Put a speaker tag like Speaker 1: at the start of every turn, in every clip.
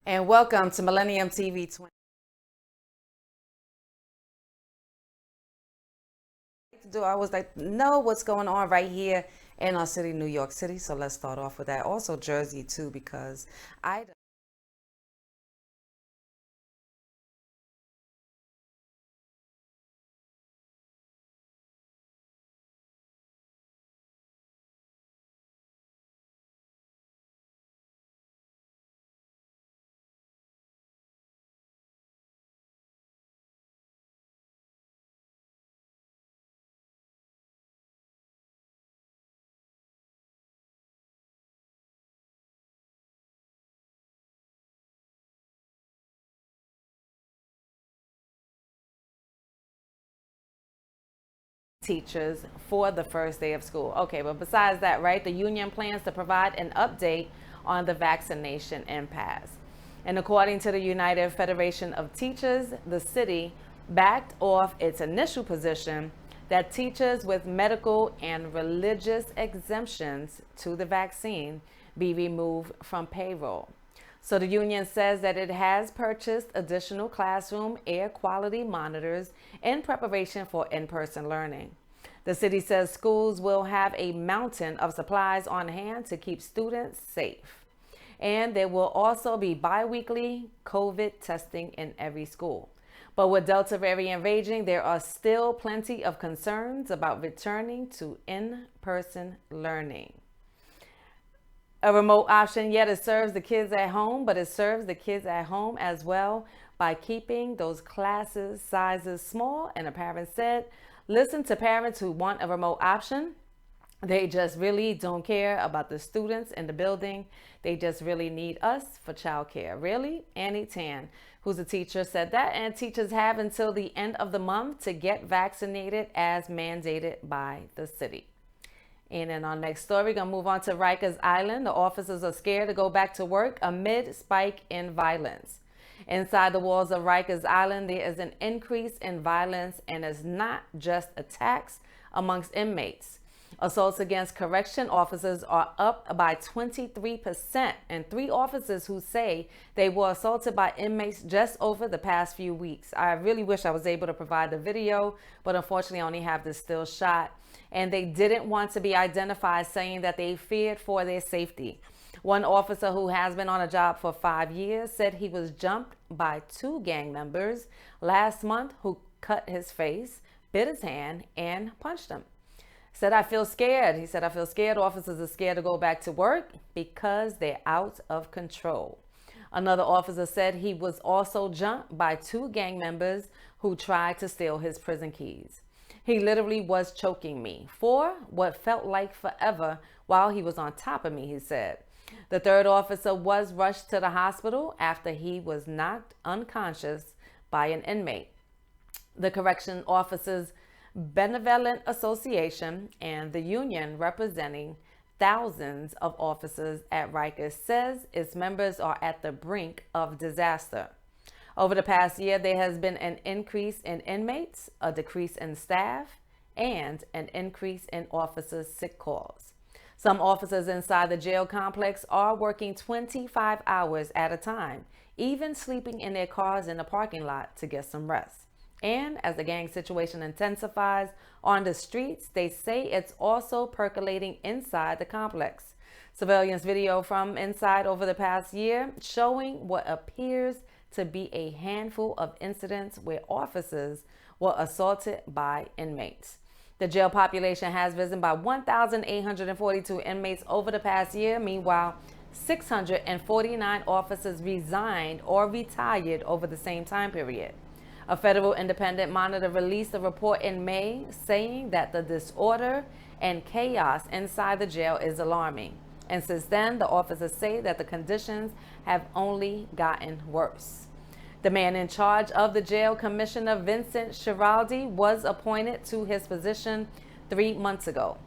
Speaker 1: And welcome to Millennium TV 20. I was like, know what's going on right here in our city, New York City. So let's start off with that. Also Jersey too, because I teachers for the first day of school. Okay, but besides that, right, the union plans to provide an update on the vaccination impasse. And according to the United Federation of Teachers, the city backed off its initial position that teachers with medical and religious exemptions to the vaccine be removed from payroll. So the union says that it has purchased additional classroom air quality monitors in preparation for in-person learning. The city says schools will have a mountain of supplies on hand to keep students safe. And there will also be bi-weekly COVID testing in every school. But with Delta variant raging, there are still plenty of concerns about returning to in-person learning. A remote option, yet it serves the kids at home, but it serves the kids at home as well by keeping those classes sizes small. And a parent said, listen to parents who want a remote option. They just really don't care about the students in the building. They just really need us for childcare. Really? Annie Tan, who's a teacher, said that. And teachers have until the end of the month to get vaccinated as mandated by the city. And in our next story, we're going to move on to Rikers Island. The officers are scared to go back to work amid spike in violence. Inside the walls of Rikers Island, there is an increase in violence, and it's not just attacks amongst inmates. Assaults against correction officers are up by 23%, and 3 officers who say they were assaulted by inmates just over the past few weeks. I really wish I was able to provide the video, but unfortunately I only have this still shot. And they didn't want to be identified, saying that they feared for their safety. One officer who has been on a job for 5 years said he was jumped by 2 gang members last month who cut his face, bit his hand, and punched him. Said, I feel scared. He said, I feel scared. Officers are scared to go back to work because they're out of control. Another officer said he was also jumped by 2 gang members who tried to steal his prison keys. He literally was choking me for what felt like forever while he was on top of me, he said. The 3rd officer was rushed to the hospital after he was knocked unconscious by an inmate. The Correction Officers Benevolent Association and the union representing thousands of officers at Rikers says its members are at the brink of disaster. Over the past year, there has been an increase in inmates, a decrease in staff, and an increase in officers' sick calls. Some officers inside the jail complex are working 25 hours at a time, even sleeping in their cars in the parking lot to get some rest. And as the gang situation intensifies on the streets, they say it's also percolating inside the complex. Surveillance video from inside over the past year showing what appears to be a handful of incidents where officers were assaulted by inmates. The jail population has risen by 1,842 inmates over the past year. Meanwhile, 649 officers resigned or retired over the same time period. A federal independent monitor released a report in May saying that the disorder and chaos inside the jail is alarming. And since then, the officers say that the conditions have only gotten worse. The man in charge of the jail, Commissioner Vincent Schiraldi, was appointed to his position 3 months ago.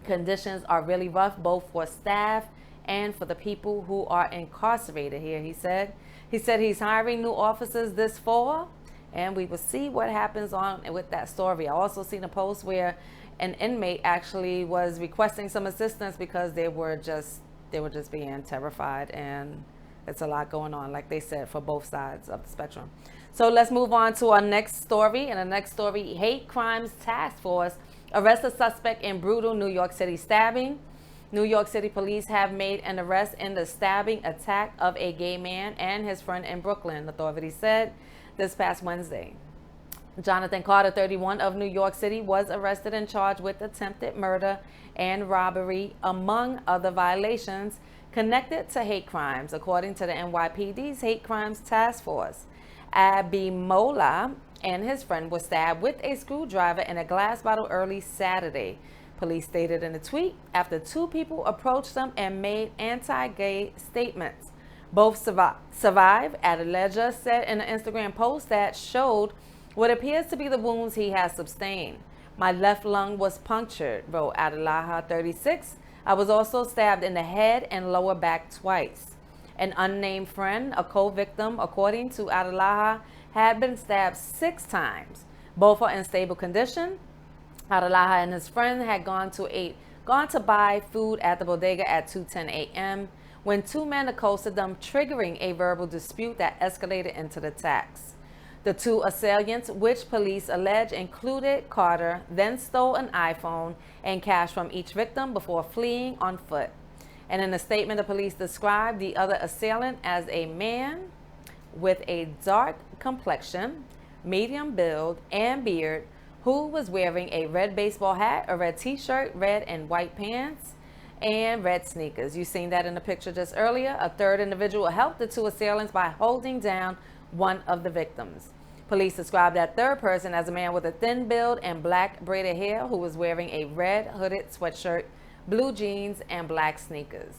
Speaker 1: Conditions are really rough, both for staff and for the people who are incarcerated here, he said. He said he's hiring new officers this fall, and we will see what happens on with that story. I also seen a post where an inmate actually was requesting some assistance because they were just being terrified, and It's a lot going on, like they said, for both sides of the spectrum. So let's move on to our next story. And the next story, hate crimes task force arrests a suspect in brutal New York City stabbing. New York City police have made an arrest in the stabbing attack of a gay man and his friend in Brooklyn, authorities said this past Wednesday. Jonathan Carter, 31, of New York City, was arrested and charged with attempted murder and robbery, among other violations connected to hate crimes, according to the NYPD's Hate Crimes Task Force. Abimola and his friend were stabbed with a screwdriver in a glass bottle early Saturday, police stated in a tweet, after two people approached them and made anti-gay statements. Both survive, Adelaja said in an Instagram post that showed what appears to be the wounds he has sustained. My left lung was punctured, wrote Adelaja, 36. I was also stabbed in the head and lower back twice. An unnamed friend, a co-victim, according to Adelaja, had been stabbed 6 times. Both are in stable condition. Adelaja and his friend had gone to buy food at the bodega at 2:10 a.m. when two men accosted them, triggering a verbal dispute that escalated into the attacks. The two assailants, which police allege included Carter, then stole an iPhone and cash from each victim before fleeing on foot. And in a statement, the police described the other assailant as a man with a dark complexion, medium build, and beard, who was wearing a red baseball hat, a red t-shirt, red and white pants, and red sneakers. You seen that in the picture just earlier. A third individual helped the two assailants by holding down one of the victims. Police described that third person as a man with a thin build and black braided hair who was wearing a red hooded sweatshirt, blue jeans, and black sneakers.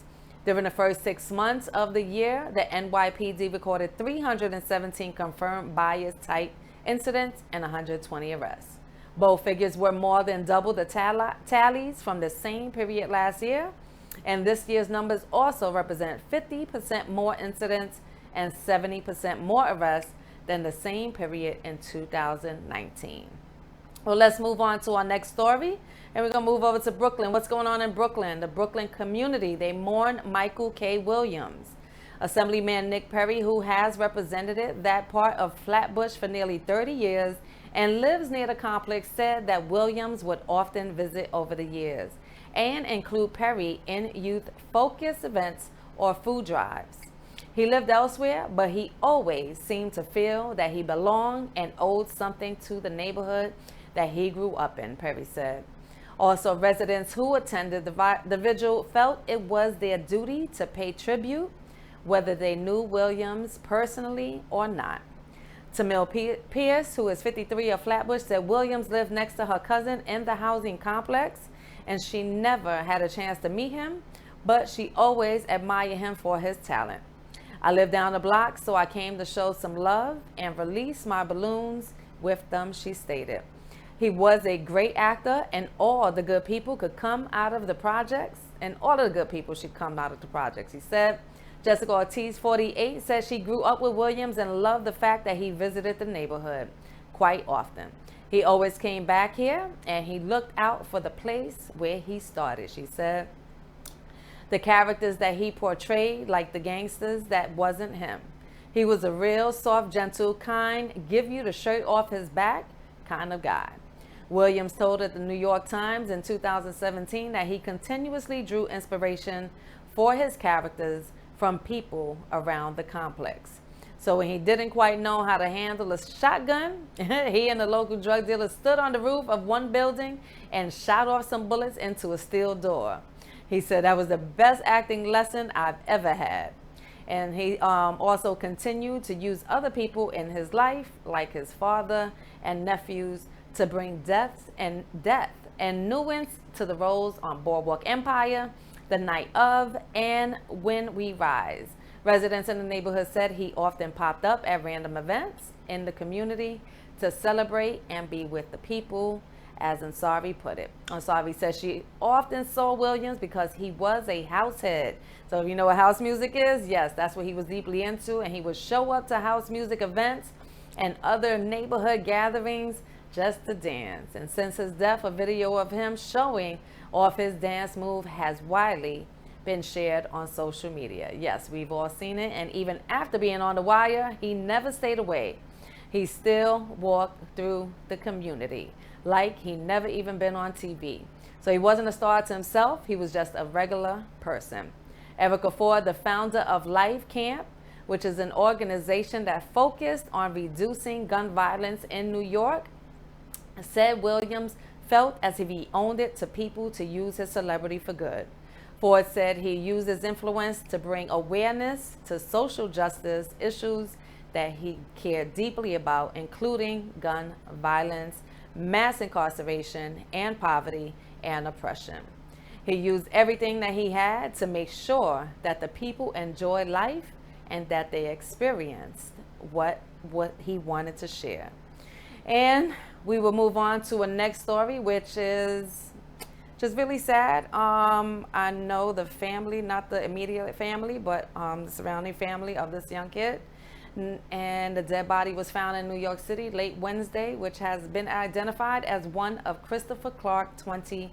Speaker 1: During the first 6 months of the year, the NYPD recorded 317 confirmed bias-type incidents and 120 arrests. Both figures were more than double the tallies from the same period last year, and this year's numbers also represent 50% more incidents and 70% more arrests than the same period in 2019. Well, let's move on to our next story, and we're going to move over to Brooklyn. What's going on in Brooklyn? The Brooklyn community, they mourn Michael K. Williams. Assemblyman Nick Perry, who has represented that part of Flatbush for nearly 30 years and lives near the complex, said that Williams would often visit over the years and include Perry in youth-focused events or food drives. He lived elsewhere, but he always seemed to feel that he belonged and owed something to the neighborhood that he grew up in, Perry said. Also, residents who attended the vigil felt it was their duty to pay tribute, whether they knew Williams personally or not. Tamil Pierce, who is 53 of Flatbush, said Williams lived next to her cousin in the housing complex, and she never had a chance to meet him, but she always admired him for his talent. I live down the block, so I came to show some love and release my balloons with them, she stated. He was a great actor, and all the good people could come out of the projects, and all of the good people should come out of the projects, he said. Jessica Ortiz, 48, says she grew up with Williams and loved the fact that he visited the neighborhood quite often. He always came back here, and he looked out for the place where he started, she said. The characters that he portrayed, like the gangsters, that wasn't him. He was a real soft, gentle, kind, give you the shirt off his back kind of guy. Williams told the New York Times in 2017 that he continuously drew inspiration for his characters from people around the complex. So when he didn't quite know how to handle a shotgun, he and the local drug dealer stood on the roof of one building and shot off some bullets into a steel door. He said that was the best acting lesson I've ever had. And he also continued to use other people in his life, like his father and nephews, to bring death and nuance to the roles on Boardwalk Empire, The Night of, and When We Rise. Residents in the neighborhood said he often popped up at random events in the community to celebrate and be with the people, as Ansari put it. Ansari says she often saw Williams because he was a house head. So if you know what house music is, yes, that's what he was deeply into, and he would show up to house music events and other neighborhood gatherings just to dance. And since his death, a video of him showing off his dance move has widely been shared on social media. Yes, we've all seen it. And even after being on the wire, he never stayed away. He still walked through the community like he never even been on TV. So he wasn't a star to himself. He was just a regular person. Erica Ford, the founder of Life Camp, which is an organization that focused on reducing gun violence in New York, said Williams felt as if he owned it to people to use his celebrity for good. Ford said he used his influence to bring awareness to social justice issues that he cared deeply about, including gun violence, mass incarceration, and poverty and oppression. He used everything that he had to make sure that the people enjoyed life and that they experienced what he wanted to share. And we will move on to a next story, which is just really sad. I know the family, not the immediate family, but the surrounding family of this young kid. And the dead body was found in New York City late Wednesday, which has been identified as one of Christopher Clark, 20,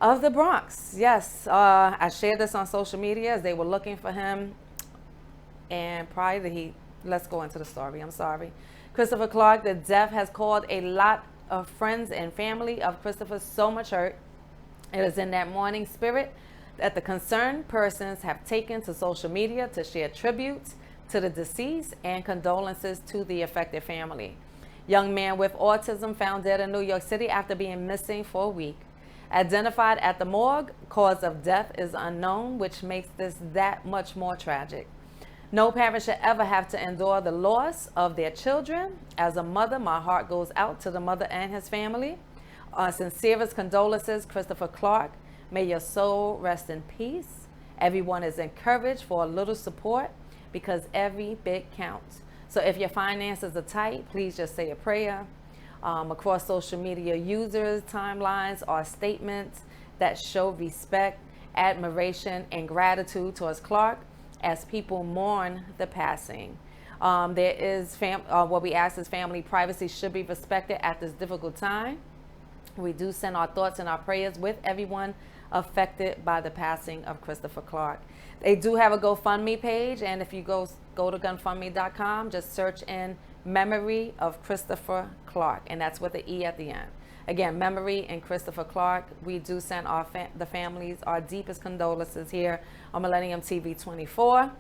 Speaker 1: of the Bronx. Yes, I shared this on social media as they were looking for him. And prior to let's go into the story. I'm sorry. Christopher Clark, the death has caused a lot of friends and family of Christopher so much hurt. It is in that mourning spirit that the concerned persons have taken to social media to share tributes to the deceased and condolences to the affected family. Young man with autism found dead in New York City after being missing for a week. Identified at the morgue, cause of death is unknown, which makes this that much more tragic. No parent should ever have to endure the loss of their children. As a mother, my heart goes out to the mother and his family. Sincerest condolences, Christopher Clark. May your soul rest in peace. Everyone is encouraged for a little support because every bit counts. So if your finances are tight, please just say a prayer. Across social media users' timelines are statements that show respect, admiration, and gratitude towards Clark as people mourn the passing. There is what we ask is family privacy should be respected at this difficult time. We do send our thoughts and our prayers with everyone affected by the passing of Christopher Clark. They do have a GoFundMe page, and if you go to GoFundMe.com, just search in Memory of Christopher Clark, and that's with the E at the end. Again, Memory and Christopher Clark. We do send the families our deepest condolences here on Millennium TV 24.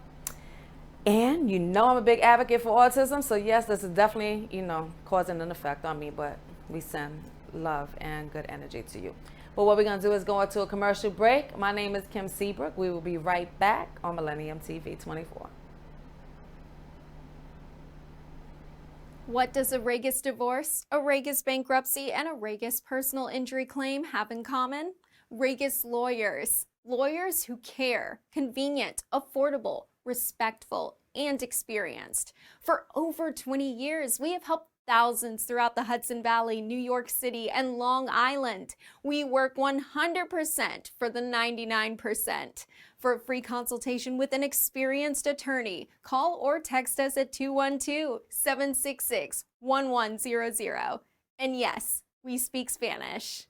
Speaker 1: And you know I'm a big advocate for autism, so yes, this is definitely, causing an effect on me, but we send love and good energy to you. But what we're going to do is go into a commercial break. My name is Kim Seabrook. We will be right back on Millennium TV 24.
Speaker 2: What does a Regis divorce, a Regis bankruptcy, and a Regis personal injury claim have in common? Regis lawyers. Lawyers who care, convenient, affordable, respectful, and experienced. For over 20 years, we have helped thousands throughout the Hudson Valley, New York City, and Long Island. We work 100% for the 99%. For a free consultation with an experienced attorney, call or text us at 212-766-1100. And yes, we speak Spanish.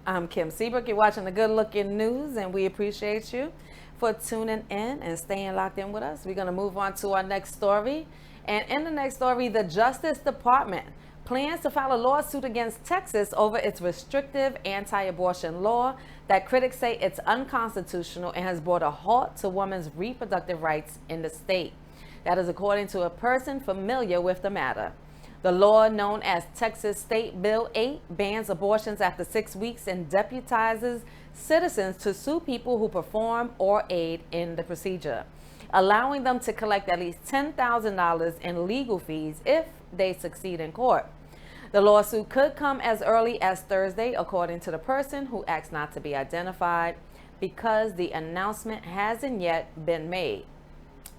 Speaker 1: I'm Kim Seabrook. You're watching the Good Looking News, and we appreciate you for tuning in and staying locked in with us. We're going to move on to our next story. And in the next story, the Justice Department plans to file a lawsuit against Texas over its restrictive anti-abortion law that critics say it's unconstitutional and has brought a halt to women's reproductive rights in the state. That is according to a person familiar with the matter. The law, known as Texas State Bill 8, bans abortions after 6 weeks and deputizes citizens to sue people who perform or aid in the procedure, allowing them to collect at least $10,000 in legal fees if they succeed in court. The lawsuit could come as early as Thursday, according to the person who asked not to be identified, because the announcement hasn't yet been made.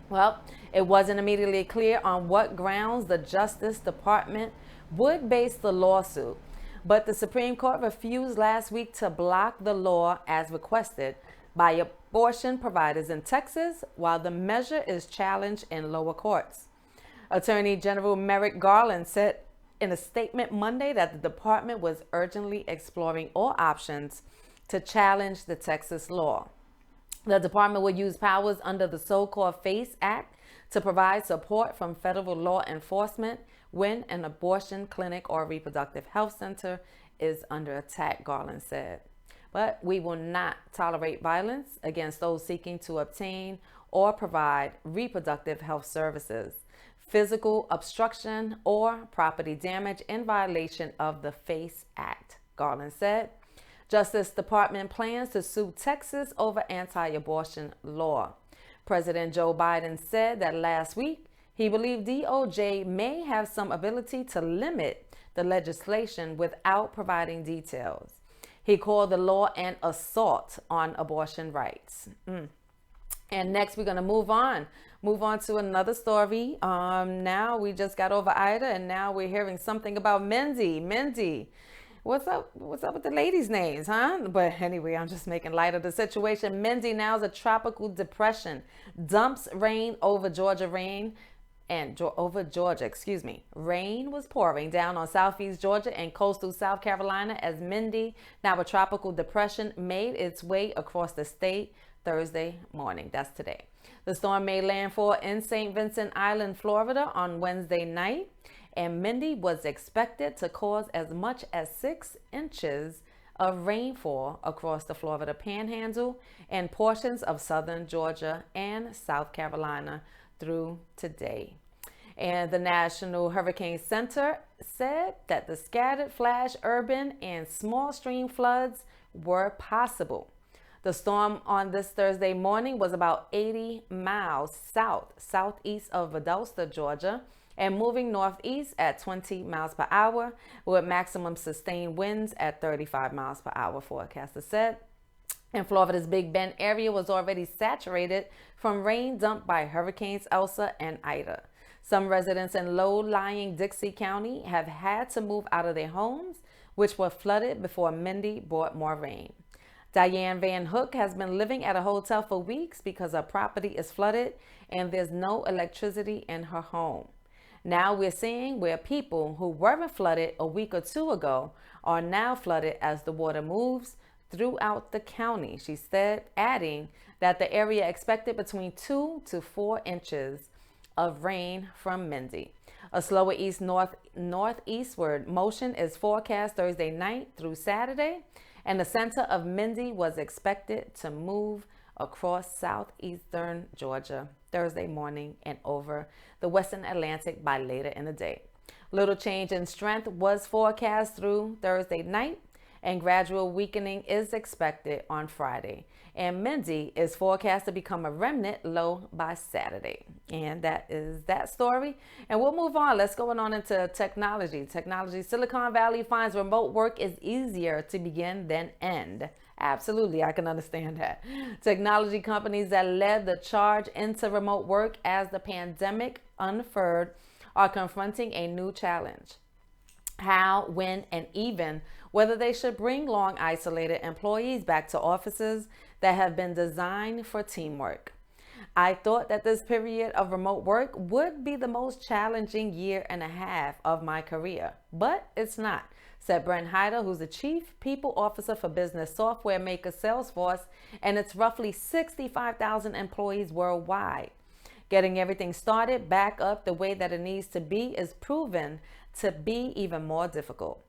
Speaker 1: Well, it wasn't immediately clear on what grounds the Justice Department would base the lawsuit, but the Supreme Court refused last week to block the law as requested, by abortion providers in Texas, while the measure is challenged in lower courts. Attorney General Merrick Garland said in a statement Monday that the department was urgently exploring all options to challenge the Texas law. The department will use powers under the so-called FACE Act to provide support from federal law enforcement when an abortion clinic or reproductive health center is under attack, Garland said. But we will not tolerate violence against those seeking to obtain or provide reproductive health services, physical obstruction, or property damage in violation of the FACE Act, Garland said. Justice Department plans to sue Texas over anti-abortion law. President Joe Biden said that last week he believed DOJ may have some ability to limit the legislation without providing details. He called the law an assault on abortion rights. And next, we're going to move on to another story. Now we just got over Ida, and now we're hearing something about Mindy. What's up with the ladies' names, huh? But anyway, I'm just making light of the situation. Mindy now is a tropical depression. Dumps rain over Georgia. Rain was pouring down on southeast Georgia and coastal South Carolina as Mindy, now a tropical depression, made its way across the state Thursday morning. That's today. The storm made landfall in St. Vincent Island, Florida on Wednesday night, and Mindy was expected to cause as much as 6 inches of rainfall across the Florida Panhandle and portions of southern Georgia and South Carolina through today. And the National Hurricane Center said that the scattered flash urban and small stream floods were possible. The storm on this Thursday morning was about 80 miles southeast of Valdosta, Georgia, and moving northeast at 20 miles per hour with maximum sustained winds at 35 miles per hour, forecaster said. And Florida's Big Bend area was already saturated from rain dumped by Hurricanes Elsa and Ida. Some residents in low-lying Dixie County have had to move out of their homes, which were flooded before Mindy brought more rain. Diane Van Hook has been living at a hotel for weeks because her property is flooded and there's no electricity in her home. Now we're seeing where people who weren't flooded a week or two ago are now flooded as the water moves throughout the county, she said, adding that the area expected between 2 to 4 inches of rain from Mindy. A slower east-northeastward motion is forecast Thursday night through Saturday, and the center of Mindy was expected to move across southeastern Georgia Thursday morning and over the western Atlantic by later in the day. Little change in strength was forecast through Thursday night, and gradual weakening is expected on Friday. And Mindy is forecast to become a remnant low by Saturday. And that is that story. And we'll move on. Let's go on into technology. Silicon Valley finds remote work is easier to begin than end. Absolutely, I can understand that. Technology companies that led the charge into remote work as the pandemic unfurled are confronting a new challenge. How, when, and even whether they should bring long isolated employees back to offices that have been designed for teamwork. I thought that this period of remote work would be the most challenging year and a half of my career, but it's not, said Brent Hyder, who's the Chief People Officer for business software maker Salesforce, and it's roughly 65,000 employees worldwide. Getting everything started back up the way that it needs to be is proven to be even more difficult.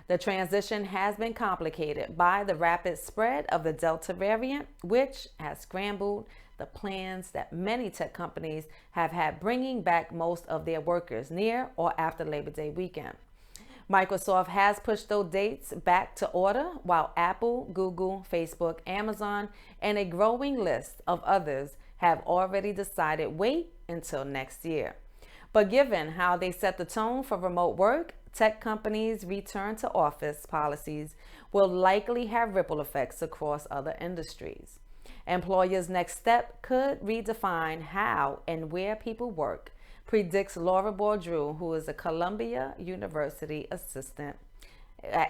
Speaker 1: The transition has been complicated by the rapid spread of the Delta variant, which has scrambled the plans that many tech companies have had bringing back most of their workers near or after Labor Day weekend. Microsoft has pushed those dates back to order, while Apple, Google, Facebook, Amazon, and a growing list of others have already decided wait until next year. But given how they set the tone for remote work, tech companies' return to office policies will likely have ripple effects across other industries. Employers' next step could redefine how and where people work, predicts Laura Boudreau, who is a Columbia University assistant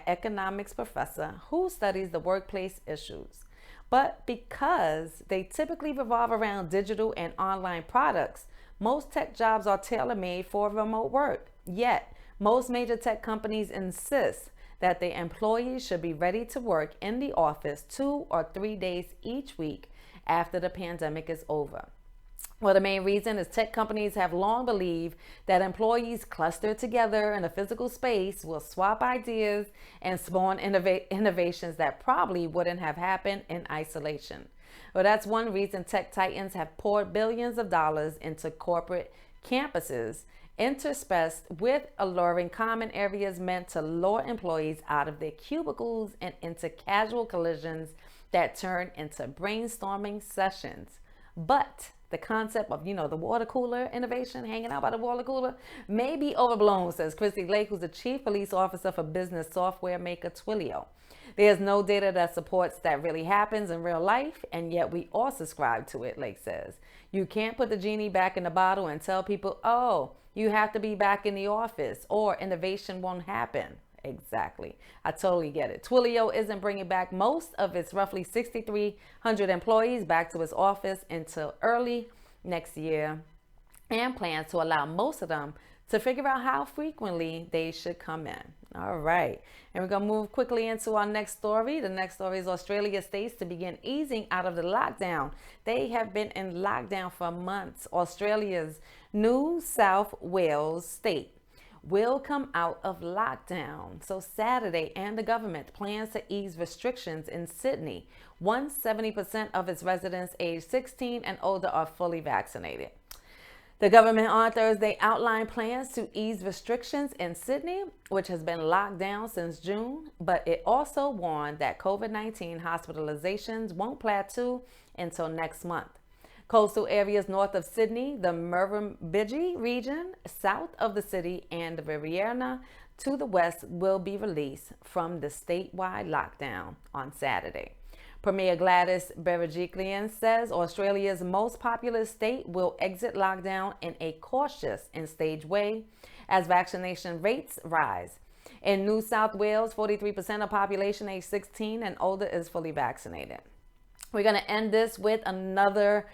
Speaker 1: economics professor who studies the workplace issues. But because they typically revolve around digital and online products, most tech jobs are tailor-made for remote work. Yet, most major tech companies insist that their employees should be ready to work in the office 2 or 3 days each week after the pandemic is over. Well, the main reason is tech companies have long believed that employees clustered together in a physical space will swap ideas and spawn innovations that probably wouldn't have happened in isolation. Well, that's one reason tech titans have poured billions of dollars into corporate campuses, interspersed with alluring common areas meant to lure employees out of their cubicles and into casual collisions that turn into brainstorming sessions. But the concept of, the water cooler innovation, hanging out by the water cooler, may be overblown, says Christy Lake, who's the chief police officer for business software maker Twilio. There's no data that supports that really happens in real life, and yet we all subscribe to it, Lake says. You can't put the genie back in the bottle and tell people, oh, you have to be back in the office or innovation won't happen. Exactly. I totally get it. Twilio isn't bringing back most of its roughly 6,300 employees back to its office until early next year, and plans to allow most of them to figure out how frequently they should come in. All right. And we're going to move quickly into our next story. The next story is Australia states to begin easing out of the lockdown. They have been in lockdown for months. Australia's New South Wales state will come out of lockdown. So Saturday, and the government plans to ease restrictions in Sydney once 70% of its residents aged 16 and older are fully vaccinated. The government on Thursday outlined plans to ease restrictions in Sydney, which has been locked down since June, but it also warned that COVID-19 hospitalizations won't plateau until next month. Coastal areas north of Sydney, the Murrumbidgee region, south of the city, and the Riverina to the west will be released from the statewide lockdown on Saturday. Premier Gladys Berejiklian says Australia's most populous state will exit lockdown in a cautious and staged way as vaccination rates rise. In New South Wales, 43% of population age 16 and older is fully vaccinated. We're going to end this with another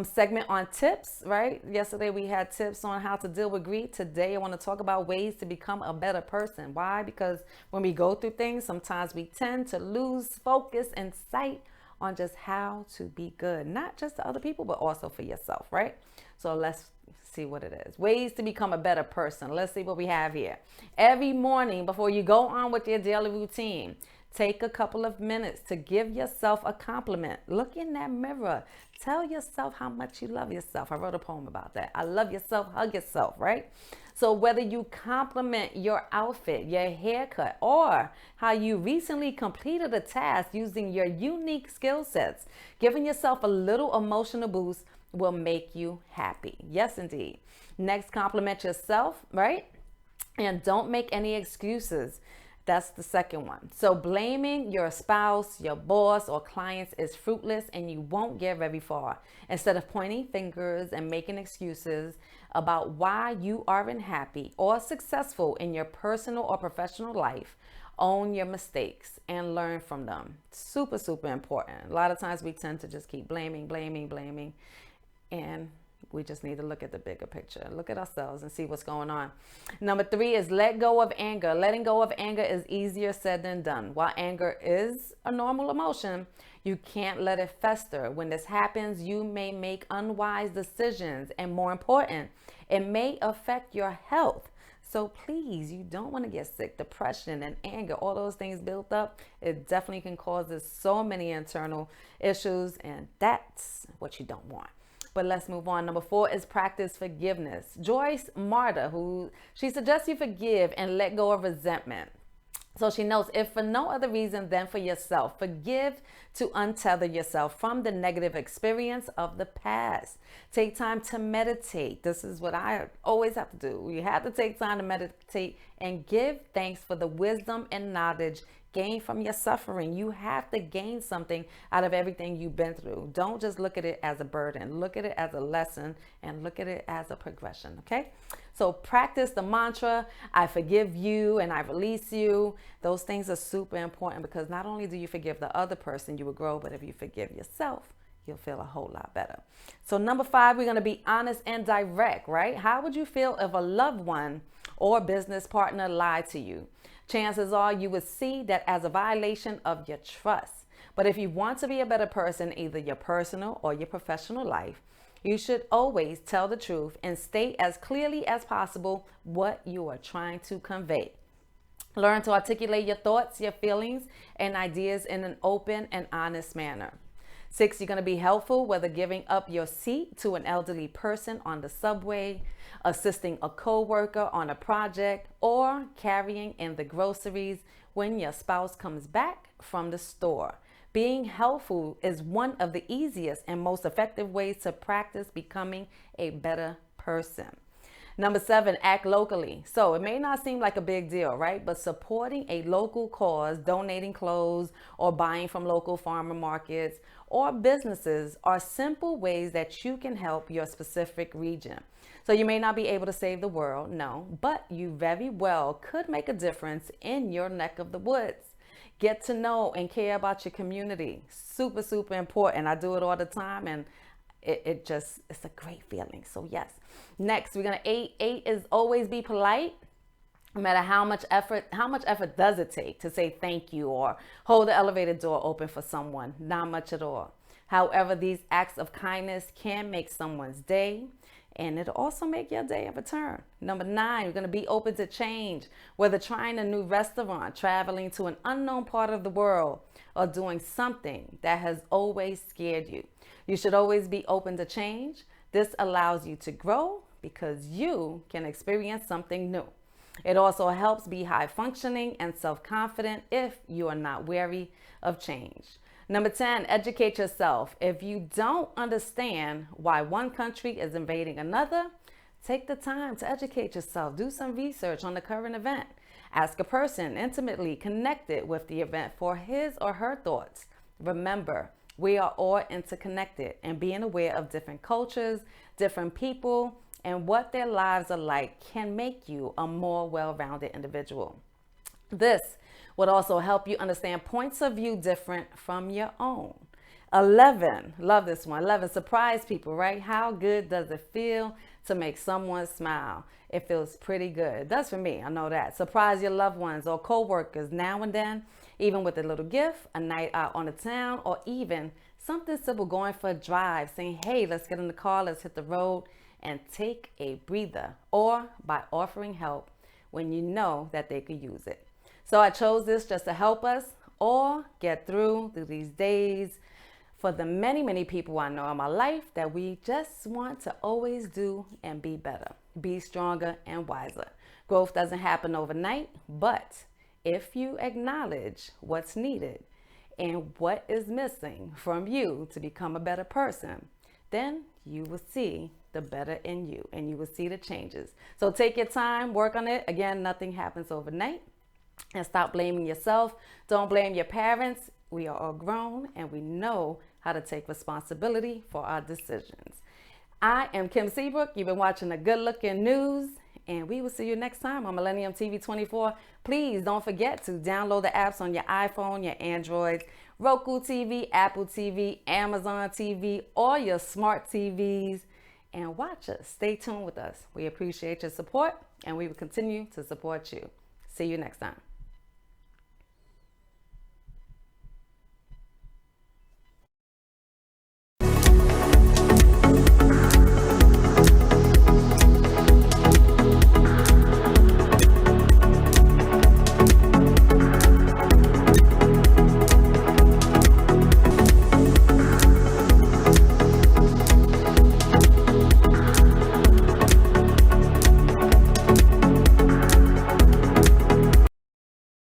Speaker 1: segment on tips, right? Yesterday we had tips on how to deal with grief. Today I want to talk about ways to become a better person. Why? Because when we go through things, sometimes we tend to lose focus and sight on just how to be good, not just to other people, but also for yourself, right? So let's see what it is. Ways to become a better person. Let's see what we have here. Every morning before you go on with your daily routine, take a couple of minutes to give yourself a compliment. Look in that mirror. Tell yourself how much you love yourself. I wrote a poem about that. I love yourself, hug yourself, right? So whether you compliment your outfit, your haircut, or how you recently completed a task using your unique skill sets, giving yourself a little emotional boost will make you happy. Yes, indeed. Next, compliment yourself, right? And don't make any excuses. That's the second one. So blaming your spouse, your boss, or clients is fruitless and you won't get very far. Instead of pointing fingers and making excuses about why you aren't happy or successful in your personal or professional life, own your mistakes and learn from them. Super, super important. A lot of times we tend to just keep blaming, and we just need to look at the bigger picture. Look at ourselves and see what's going on. Number 3 is let go of anger. Letting go of anger is easier said than done. While anger is a normal emotion, you can't let it fester. When this happens, you may make unwise decisions, and more important, it may affect your health. So please, you don't want to get sick. Depression and anger, all those things built up, it definitely can cause us so many internal issues, and that's what you don't want. But let's move on. Number 4 is practice forgiveness. Joyce Marta, she suggests you forgive and let go of resentment. So she notes, if for no other reason than for yourself, forgive to untether yourself from the negative experience of the past. Take time to meditate. This is what I always have to do. You have to take time to meditate and give thanks for the wisdom and knowledge gain from your suffering. You have to gain something out of everything you've been through. Don't just look at it as a burden. Look at it as a lesson and look at it as a progression, okay? So practice the mantra, I forgive you and I release you. Those things are super important because not only do you forgive the other person, you will grow, but if you forgive yourself, you'll feel a whole lot better. So number 5, we're going to be honest and direct, right? How would you feel if a loved one or business partner lied to you? Chances are you would see that as a violation of your trust. But if you want to be a better person, either your personal or your professional life, you should always tell the truth and state as clearly as possible what you are trying to convey. Learn to articulate your thoughts, your feelings, and ideas in an open and honest manner. 6, you're going to be helpful, whether giving up your seat to an elderly person on the subway, assisting a coworker on a project, or carrying in the groceries when your spouse comes back from the store. Being helpful is one of the easiest and most effective ways to practice becoming a better person. Number 7, act locally. So it may not seem like a big deal, right? But supporting a local cause, donating clothes, or buying from local farmer markets or businesses are simple ways that you can help your specific region. So you may not be able to save the world, no, but you very well could make a difference in your neck of the woods. Get to know and care about your community. Super, super important. I do it all the time and it's a great feeling. So yes. Next, we're going to 8 is always be polite. No matter how much effort does it take to say thank you or hold the elevator door open for someone? Not much at all. However, these acts of kindness can make someone's day, and it'll also make your day in return. Number 9, you're going to be open to change, whether trying a new restaurant, traveling to an unknown part of the world, or doing something that has always scared you. You should always be open to change. This allows you to grow because you can experience something new. It also helps be high functioning and self-confident if you are not wary of change. Number 10, educate yourself. If you don't understand why one country is invading another, take the time to educate yourself. Do some research on the current event. Ask a person intimately connected with the event for his or her thoughts. Remember, we are all interconnected, and being aware of different cultures, different people, and what their lives are like can make you a more well-rounded individual. This would also help you understand points of view different from your own. 11, love this one. 11, surprise people, right? How good does it feel to make someone smile? It feels pretty good. It does for me, I know that. Surprise your loved ones or co-workers now and then, even with a little gift, a night out on the town, or even something simple, going for a drive, saying, hey, let's get in the car, let's hit the road, and take a breather, or by offering help when you know that they could use it. So I chose this just to help us all get through these days. For the many, many people I know in my life that we just want to always do and be better, be stronger and wiser. Growth doesn't happen overnight, but if you acknowledge what's needed and what is missing from you to become a better person, then you will see the better in you and you will see the changes. So take your time, work on it. Again, nothing happens overnight. And stop blaming yourself. Don't blame your parents. We are all grown and we know how to take responsibility for our decisions. I am Kim Seabrook. You've been watching the Good Looking News, and we will see you next time on Millennium TV 24. Please don't forget to download the apps on your iPhone, your Android, Roku TV, Apple TV, Amazon TV, or your smart TVs, and watch us. Stay tuned with us. We appreciate your support, and we will continue to support you. See you next time.